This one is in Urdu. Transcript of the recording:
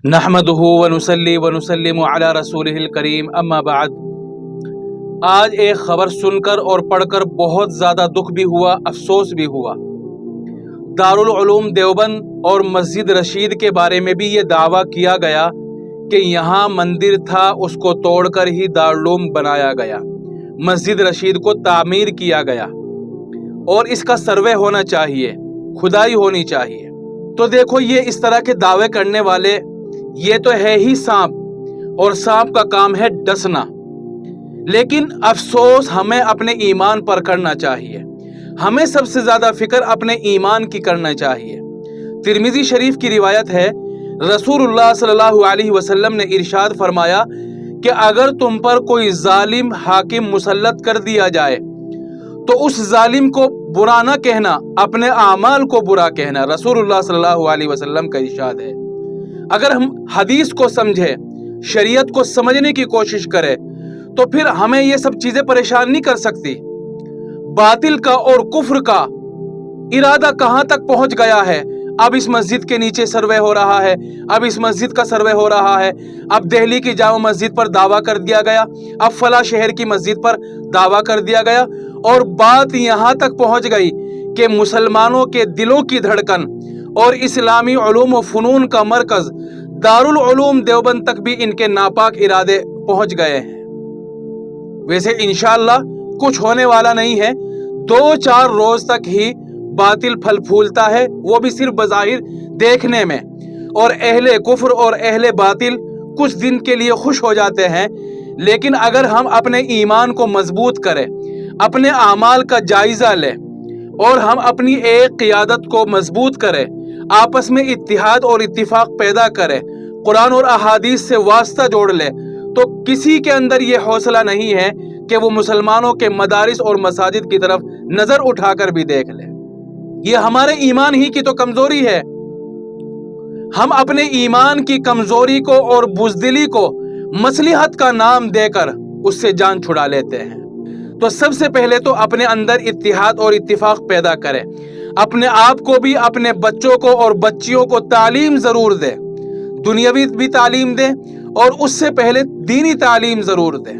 نحمدہ ونصلی ونسلم علی رسولہ الکریم اما بعد۔ آج ایک خبر سن کر اور پڑھ کر بہت زیادہ دکھ بھی ہوا، افسوس بھی ہوا۔ دارالعلوم دیوبند اور مسجد رشید کے بارے میں بھی یہ دعویٰ کیا گیا کہ یہاں مندر تھا، اس کو توڑ کر ہی دارالعلوم بنایا گیا، مسجد رشید کو تعمیر کیا گیا اور اس کا سروے ہونا چاہیے، کھدائی ہونی چاہیے۔ تو دیکھو، یہ اس طرح کے دعوے کرنے والے، یہ تو ہے ہی سانپ، اور سانپ کا کام ہے ڈسنا۔ لیکن افسوس ہمیں اپنے ایمان پر کرنا چاہیے، ہمیں سب سے زیادہ فکر اپنے ایمان کی کرنا چاہیے۔ ترمذی شریف کی روایت ہے، رسول اللہ صلی اللہ علیہ وسلم نے ارشاد فرمایا کہ اگر تم پر کوئی ظالم حاکم مسلط کر دیا جائے تو اس ظالم کو برا نہ کہنا، اپنے اعمال کو برا کہنا۔ رسول اللہ صلی اللہ علیہ وسلم کا ارشاد ہے۔ اگر ہم حدیث کو سمجھے، شریعت کو سمجھنے کی کوشش کرے، تو پھر ہمیں یہ سب چیزیں پریشان نہیں کر سکتی۔ باطل کا اور کفر کا ارادہ کہاں تک پہنچ گیا ہے؟ اب اس مسجد کے نیچے سروے ہو رہا ہے، اب اس مسجد کا سروے ہو رہا ہے، اب دہلی کی جامع مسجد پر دعویٰ کر دیا گیا، اب فلاں شہر کی مسجد پر دعویٰ کر دیا گیا، اور بات یہاں تک پہنچ گئی کہ مسلمانوں کے دلوں کی دھڑکن اور اسلامی علوم و فنون کا مرکز دارالعلوم دیوبند تک بھی ان کے ناپاک ارادے پہنچ گئے ہیں۔ ویسے انشاءاللہ کچھ ہونے والا نہیں ہے، 2-4 روز تک ہی باطل پھل پھولتا ہے، وہ بھی صرف بظاہر دیکھنے میں، اور اہل کفر اور اہل باطل کچھ دن کے لیے خوش ہو جاتے ہیں۔ لیکن اگر ہم اپنے ایمان کو مضبوط کریں، اپنے اعمال کا جائزہ لیں، اور ہم اپنی ایک قیادت کو مضبوط کریں، آپس میں اتحاد اور اتفاق پیدا کریں، قرآن اور احادیث سے واسطہ جوڑ لیں، تو کسی کے اندر یہ حوصلہ نہیں ہے کہ وہ مسلمانوں کے مدارس اور مساجد کی طرف نظر اٹھا کر بھی دیکھ لے۔ یہ ہمارے ایمان ہی کی تو کمزوری ہے۔ ہم اپنے ایمان کی کمزوری کو اور بزدلی کو مصلحت کا نام دے کر اس سے جان چھڑا لیتے ہیں۔ تو سب سے پہلے تو اپنے اندر اتحاد اور اتفاق پیدا کریں، اپنے آپ کو بھی، اپنے بچوں کو اور بچیوں کو تعلیم ضرور دیں، دنیاوی بھی تعلیم دیں، اور اس سے پہلے دینی تعلیم ضرور دیں۔